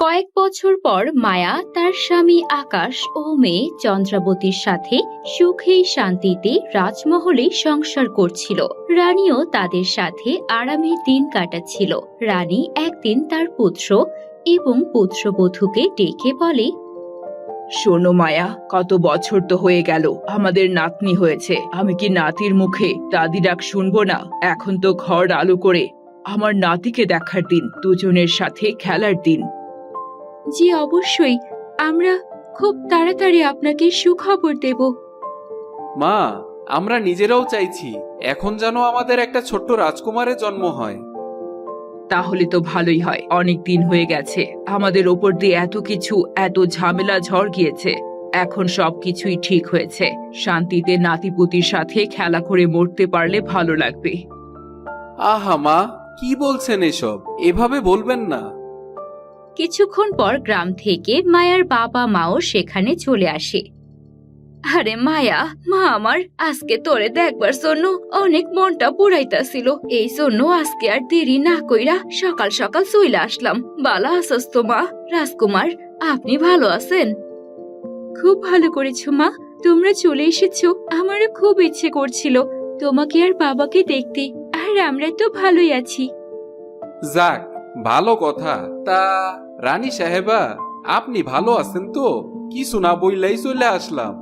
কয়েক বছর পর মায়া তার স্বামী আকাশ ও মেয়ে চন্দ্রাবতীর সাথে সুখে শান্তিতে রাজমহলে সংসার করছিল। রানীও তাদের সাথে আরামে দিন কাটাচ্ছিল। রানী একদিন তার পুত্র এবং পুত্রবধূকে ডেকে বলে, শোনো মায়া, কত বছর তো হয়ে গেল আমাদের নাতনি হয়েছে। আমি কি নাতির মুখে দাদি ডাক শুনবো না? এখন তো ঘর আলো করে আমার নাতিকে দেখার দিন, দুজনের সাথে খেলার দিন। জি অবশ্যই, আমরা খুব তাড়াতাড়ি আপনাকে সুখবর দেব। মা, আমরা নিজেরাও চাইছি এখন যেন আমাদের একটা ছোট্ট রাজকুমারের জন্ম হয়। তাহলে তো ভালোই হয়। অনেক দিন হয়ে গেছে আমাদের ওপর দিয়ে এত কিছু, এত ঝামেলা ঝড় গিয়েছে। এখন সবকিছুই ঠিক হয়েছে। শান্তিতে নাতিপুতির সাথে খেলা করে মরতে পারলে ভালো লাগবে। আহা মা, কি বলছেন এসব? এভাবে বলবেন না। কিছুক্ষণ পর গ্রাম থেকে মায়ার বাবা মাও সেখানে চলে আসে। আরে মায়া, মা আমার আজকে তোরে দেখবার জন্য অনেক মনটা পুরাইতাছিল। এই জন্য আজকে আর দেরি না কইরা সকাল সকাল চলে আসলাম। ভালো আছস তো মা? রাজকুমার, আপনি ভালো আছেন? খুব ভালো করেছো মা, তোমরা চলে এসেছো। আমারও খুব ইচ্ছে করছিল তোমাকে আর বাবাকে দেখতে। আর আমরা তো ভালোই আছি। যাক, ভালো কথা। তা রানী সাহেবা, আপনি ভালো আছেন তো? কিছু না বইলাই চলে আসলাম।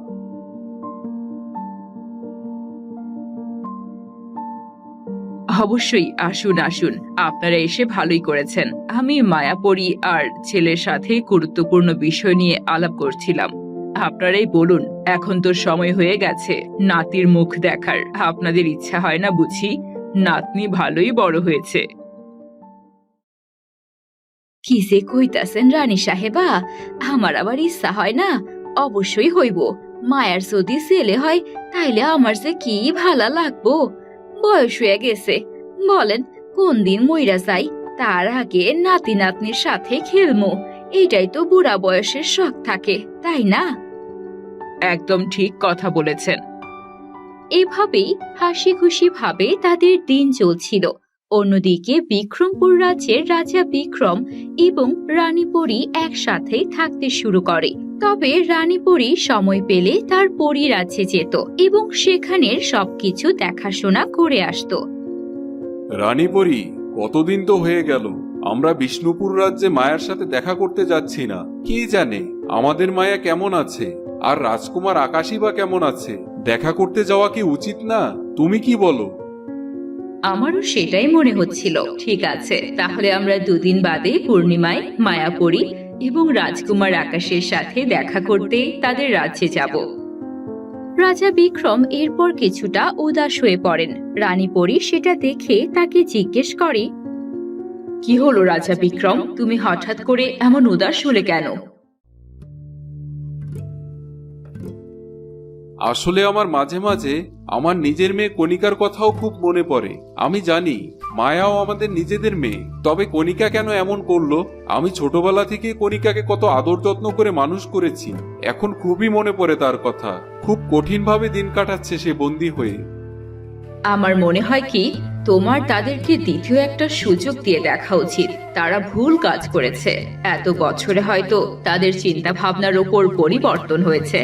অবশ্যই, আসুন আসুন, আপনারা এসে ভালোই করেছেন। আমি মায়াপরী আর ছেলের সাথে গুরুত্বপূর্ণ বিষয় নিয়ে আলাপ করছিলাম। আপনারাই বলুন, এখন তো সময় হয়ে গেছে নাতির মুখ দেখার। আপনাদের ইচ্ছা হয় না বুঝি? নাতনি ভালোই বড় হয়েছে। কি যে কইতাছেন রানী সাহেবা, আমার আবার ইচ্ছা হয় না? অবশ্যই হইব। মায়ার যদি ছেলে হয় তাইলে আমার যে কি ভালা লাগবো। বয়স হয়ে গেছে, বলেন কোন দিন মইরা যাই, তার আগে নাতি নাতনির সাথে খেলমু। এটাই তো বুড়া বয়সের শখ থাকে, তাই না? একদম ঠিক কথা বলেছেন। এভাবেই হাসি খুশি ভাবে তাদের দিন চলছিল। অন্যদিকে বিক্রমপুর রাজ্যের রাজা বিক্রম এবং রানী পরী একসাথে থাকতে শুরু করে। তবে রানী পরী সময় পেলে তার পরী রাজ্যে যেত এবং সেখানের সবকিছু দেখাশোনা করে আসতো। রানীপরি, কতদিন তো হয়ে গেল আমরা বিষ্ণুপুর রাজ্যে মায়ের সাথে দেখা করতে যাচ্ছি না। কি জানে আমাদের মায়া কেমন আছে, আর রাজকুমার আকাশই বা কেমন আছে? দেখা করতে যাওয়া কি উচিত না? তুমি কি বলো? আমারও সেটাই মনে হচ্ছিল। ঠিক আছে, তাহলে আমরা দুদিন বাদে পূর্ণিমায় মায়াপুরী এবং রাজকুমার আকাশের সাথে দেখা করতে তাদের রাজ্যে যাব। রাজা বিক্রম এরপর কিছুটা উদাস হয়ে পড়েন। রানী পরী সেটা দেখে তাকে জিজ্ঞেস করে, কি হলো রাজা বিক্রম, তুমি হঠাৎ করে এমন উদাস হলে কেন? আসলে আমার মাঝে মাঝে আমার নিজের মেয়ে কণিকার কথাও খুব মনে পড়ে। আমি জানি মায়াও আমাদের নিজেদের মেয়ে, তবে কণিকা কেন এমন করলো? আমি ছোটবেলা থেকে কণিকাকে কত আদর যত্ন করে মানুষ করেছি। এখন খুবই মনে পড়ে তার কথা। খুব কঠিনভাবে দিন কাটাচ্ছে সে বন্দী হয়ে। আমার মনে হয় কি, তোমার তাদেরকে দ্বিতীয় একটা সুযোগ দিয়ে দেখা উচিত। তারা ভুল কাজ করেছে। এত বছরে হয়তো তাদের চিন্তা ভাবনার ওপর পরিবর্তন হয়েছে।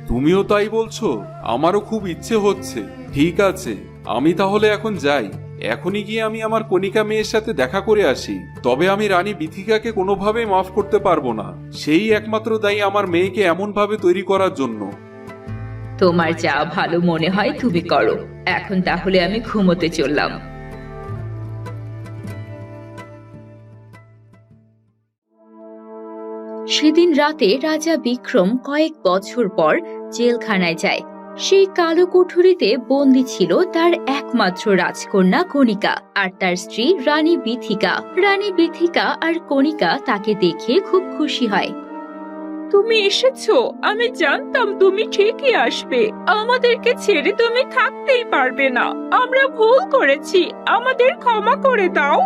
তুমিও তাই বলছো? আমারও খুব ইচ্ছে হচ্ছে। ঠিক আছে, আমি তাহলে এখন যাই। এখনই গিয়ে আমি আমার কণিকা মেয়ের সাথে দেখা করে আসি। তবে আমি রানী বিথিকাকে কোনোভাবেই মাফ করতে পারবো না। সেই একমাত্র দায়ী আমার মেয়েকে এমন ভাবে তৈরি করার জন্য। তোমার যা ভালো মনে হয় তুমি করো। এখন তাহলে আমি ঘুমোতে চললাম। সেদিন রাতে রাজা বিক্রম কয়েক বছর পর জেলখানায় যায়। সেই কালো কুঠুরিতে বন্দী ছিল তার একমাত্র রাজকন্যা কণিকা আর তার স্ত্রী রানী বিথিকা। রানী বিথিকা আর কণিকা তাকে দেখে খুব খুশি হয়। তুমি এসেছো, আমি জানতাম তুমি ঠিকই আসবে। আমাদেরকে ছেড়ে তুমি থাকতেই পারবে না। আমরা ভুল করেছি, আমাদের ক্ষমা করে দাও।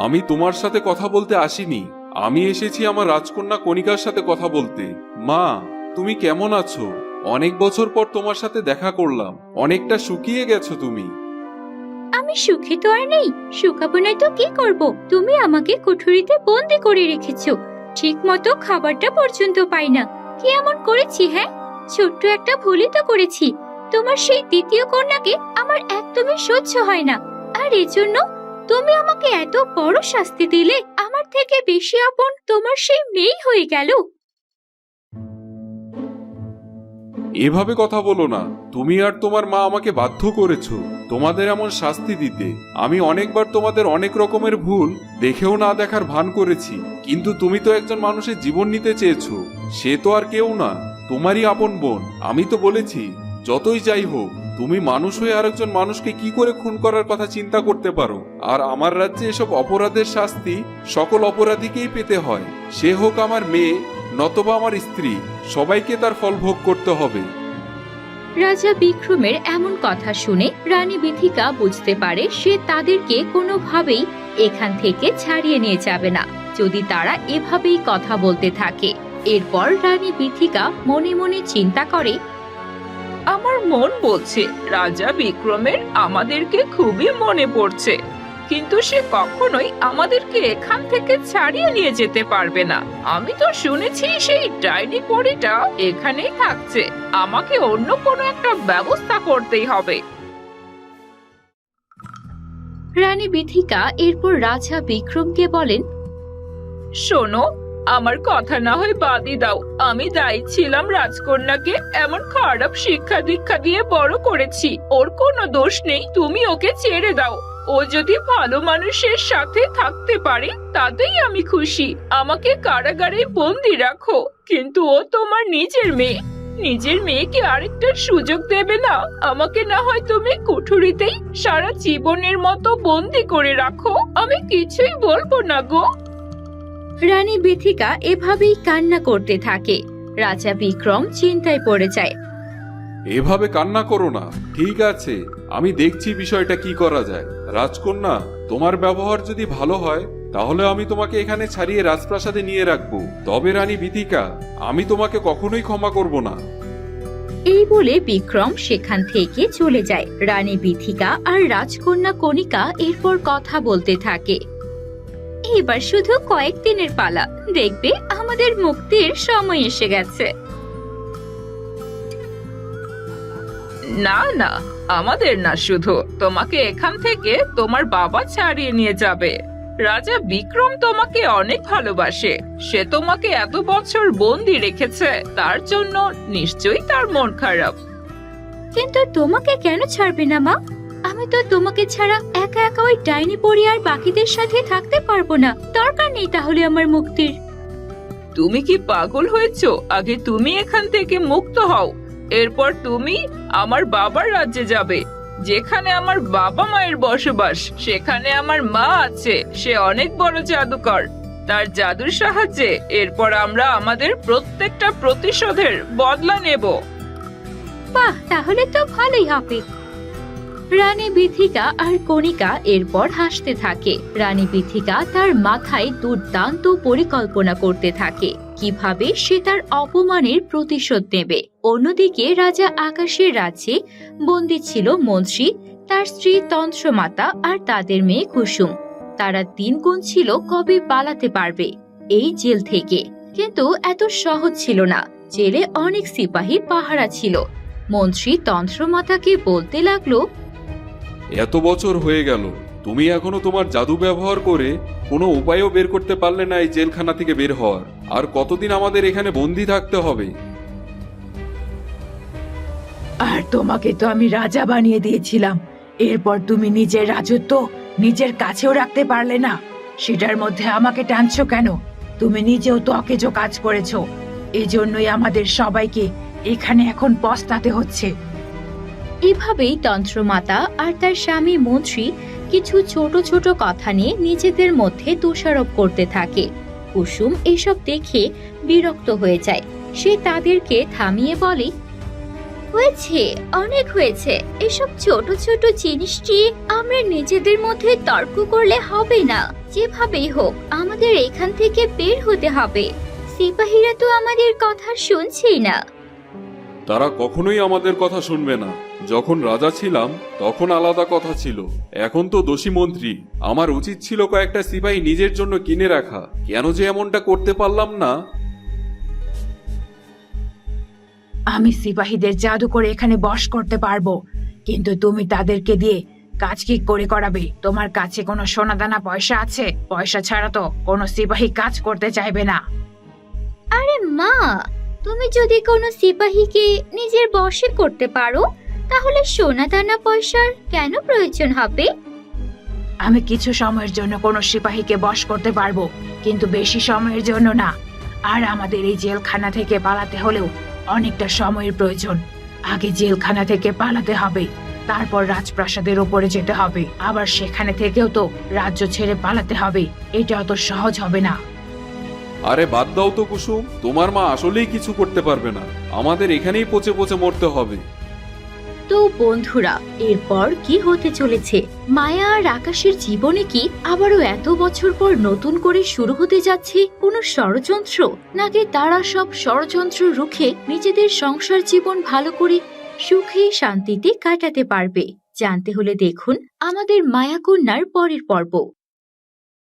আমি তোমার সাথে কথা বলতে আসিনি। আমি এসেছি আমার রাজকন্যা কণিকার সাথে কথা বলতে। মা, তুমি কেমন আছো? অনেক বছর পর তোমার সাথে দেখা করলাম। অনেকটা শুকিয়ে গেছো তুমি। আমি সুখে তো আর নেই। শুকাবো না তো কি করব? তুমি আমাকে কুঠুরিতে বন্দি করে রেখেছো, ঠিক মতো খাবারটা পর্যন্ত পাই না। কি এমন করেছি? হ্যাঁ, ছোট্ট একটা ভুলই তো করেছি। তোমার সেই দ্বিতীয় কন্যাকে আমার একদমই সহ্য হয় না, আর এজন্য তুমি আমাকে এত বড় শাস্তি দিলে। আমার থেকে বেশি আপন তোমার সেই মেয়ে হয়ে গেল। এভাবে কথা বলো না। তুমি আর তোমার মা আমাকে বাধ্য করেছো তোমাদের এমন শাস্তি দিতে। আমি অনেকবার তোমাদের অনেক রকমের ভুল দেখেও না দেখার ভান করেছি, কিন্তু তুমি তো একজন মানুষের জীবন নিতে চেয়েছো। সে তো আর কেউ না, তোমারই আপন বোন। আমি তো বলেছি, যতই যাই হোক, তুমি মানুষ হয়ে আরেকজন মানুষকে কি করে খুন করার কথা চিন্তা করতে পারো? আর আমার রাজ্যে এসব অপরাধের শাস্তি সকল অপরাধীকেই পেতে হয়, সে হোক আমার মেয়ে নতবা আমার স্ত্রী। সবাইকে তার ফল ভোগ করতে হবে। রাজা বিক্রমের এমন কথা শুনে রানী বিথিকা বুঝতে পারে সে তাদেরকে কোনোভাবেই এখান থেকে ছাড়িয়ে নিয়ে যাবে না যদি তারা এভাবেই কথা বলতে থাকে। এরপর রানী বিথিকা মনে মনে চিন্তা করে, আমার মন বলছে রাজা বিক্রমের আমাদেরকে খুবই মনে পড়ছে, কিন্তু সে কখনোই আমাদেরকে এখান থেকে ছাড়িয়ে নিয়ে যেতে পারবে না। আমি তো শুনেছি সেই ডাইনি পরীটা এখানেই থাকছে। আমাকে অন্য কোনো একটা ব্যবস্থা করতেই হবে। রানী বিথিকা এরপর রাজা বিক্রমকে বলেন, শোনো, আমার কথা না হয় বাদই দাও। আমি দায়ী ছিলাম রাজকন্যাকে এমন খারাপ শিক্ষা দীক্ষা দিয়ে বড় করেছি। ওর কোনো দোষ নেই, তুমি ওকে ছেড়ে দাও। ও যদি ভালো মানুষের সাথে থাকতে পারে তাতেই আমি খুশি। আমাকে কারাগারে বন্দি রাখো, কিন্তু ও তোমার নিজের মেয়ে। নিজের মেয়েকে আরেকটা সুযোগ দেবে না? আমাকে না হয় তুমি কুঠুরিতেই সারা জীবনের মতো বন্দি করে রাখো, আমি কিছুই বলবো না গো। রানী বিথিকা এভাবেই কান্না করতে থাকে। রাজা বিক্রম চিন্তায় পড়ে যায়। এভাবে কান্না করো না। ঠিক আছে, আমি দেখছি বিষয়টা কি করা যায়। রাজকন্যা, তোমার ব্যবহার যদি ভালো হয় তাহলে আমি তোমাকে এখানে ছাড়িয়ে রাজপ্রাসাদে নিয়ে রাখবো। তবে রানী বিথিকা, আমি তোমাকে কখনোই ক্ষমা করব না। এই বলে বিক্রম সেখান থেকে চলে যায়। রানী বিথিকা আর রাজকন্যা কণিকা এরপর কথা বলতে থাকে। এবার শুধু কয়েকদিনের পালা, দেখবে আমাদের মুক্তির সময় এসে গেছে। না না, আমাদের না, শুধু তোমাকে এখান থেকে তোমার বাবা ছাড়িয়ে নিয়ে যাবে। রাজা বিক্রম তোমাকে অনেক ভালোবাসে। সে তোমাকে এত বছর বন্দি রেখেছে, তার জন্য নিশ্চয়ই তার মন খারাপ। কিন্তু তোমাকে কেন ছাড়বে না মা? আমি তো তোমাকে ছাড়া একা একা ওই ডাইনি পরি আর বাকিদের সাথে থাকতে পারবো না। দরকার নেই তাহলে আমার মুক্তির। তুমি কি পাগল হয়েছো? আগে তুমি এখান থেকে মুক্ত হও, এরপর তুমি আমার বাবার রাজ্যে যাবে, যেখানে আমার বাবা মায়ের বসবাস। সেখানে আমার মা আছে, সে অনেক বড় জাদুকর। তার জাদুর সাহায্যে এরপর আমরা আমাদের প্রত্যেকটা প্রতিশোধের বদলা নেব। বাহ, তাহলে তো ভালোই হবে। রানী বিথিকা আর কণিকা এরপর হাসতে থাকে। রানী বিথিকা তার মাথায় দুর্দান্ত পরিকল্পনা করতে থাকে কিভাবে সে তার অপমানের প্রতিশোধ নেবে। অন্যদিকে রাজা আকাশের রাজ্যে বন্দী ছিল মন্ত্রী, তার স্ত্রী তন্ত্রমাতা আর তাদের মেয়ে কুসুম। তারা দিন গুনছিল কবে পালাতে পারবে এই জেল থেকে, কিন্তু এত সহজ ছিল না। জেলে অনেক সিপাহী পাহারা ছিল। মন্ত্রী তন্ত্রমাতাকে বলতে লাগলো, এত বছর হয়ে গেল, তুমি এখনো তোমার জাদু ব্যবহার করে কোনো উপায়ও বের করতে পারলে না এই জেলখানা থেকে বের হওয়ার। আর কতদিন আমাদের এখানে বন্দি থাকতে হবে? আর তোমাকে তো আমি রাজা বানিয়ে দিয়েছিলাম, এরপর তুমি নিজের রাজত্ব নিজের কাছেও রাখতে পারলে না। সেটার মধ্যে আমাকে টানছো কেন? তুমি নিজেও তো অকেজো কাজ করেছো। এজন্যই আমাদের সবাইকে এখানে এখন পস্তাতে হচ্ছে। এভাবেই তন্ত্রমাতা আর তার স্বামী মন্ত্রী কিছু ছোট ছোট কথা নিয়ে নিজেদের মধ্যে দোষারোপ করতে থাকে। কুসুম এসব দেখে বিরক্ত হয়ে যায়। সে তাদেরকে থামিয়ে বলে, হয়েছে, অনেক হয়েছে। এসব ছোট ছোট জিনিস নিয়ে আমরা নিজেদের মধ্যে তর্ক করলে হবে না। যেভাবেই হোক আমাদের এখান থেকে বের হতে হবে। সিপাহীরা তো আমাদের কথা শুনছেই না। তারা কখনোই আমাদের কথা শুনবে না। যখন রাজা ছিলাম তখন আলাদা কথা ছিল, এখন তো দোষী মন্ত্রী। আমার উচিত ছিল কয়েকটা সিপাহী নিজের জন্য কিনে রাখা, কেন যে এমনটা করতে পারলাম না। আমি সিপাহীদের জাদু করে এখানে বশ করতে পারবো, কিন্তু তুমি তাদেরকে দিয়ে কাজ কি করে করাবে? তোমার কাছে কোনো সোনাদানা পয়সা আছে? পয়সা ছাড়া তো কোনো সিপাহী কাজ করতে চাইবে না। আরে মা, তুমি যদি কোনো সিপাহীকে নিজের বশে করতে পারো তাহলে সোনা দানা পয়সার কেন প্রয়োজন হবে? আমি কিছু সময়ের জন্য কোনো সিপাহীকে বশ করতে পারবো, কিন্তু বেশি সময়ের জন্য না। আর আমাদের এই জেলখানা থেকে পালাতে হলেও অনেকটা সময়ের প্রয়োজন। আগে জেলখানা থেকে পালাতে হবে, তারপর রাজপ্রাসাদের উপরে যেতে হবে, আবার সেখানে থেকেও তো রাজ্য ছেড়ে পালাতে হবে। এটা অত সহজ হবে না। আরে বাদ দাও তো কুসুম, তোমার মা আসলেই কিছু করতে পারবে না, আমাদের এখানেই পচে পচে মরতে হবে। তো বন্ধুরা, এরপর কি হতে চলেছে? মায়া আর আকাশের জীবনে কি আবারও এত বছর পর নতুন করে শুরু হতে যাচ্ছে কোনো ষড়যন্ত্র, নাকি তারা সব ষড়যন্ত্র রুখে নিজেদের সংসার জীবন ভালো করে সুখে শান্তিতে কাটাতে পারবে? জানতে হলে দেখুন আমাদের মায়াকন্যার পরের পর্ব।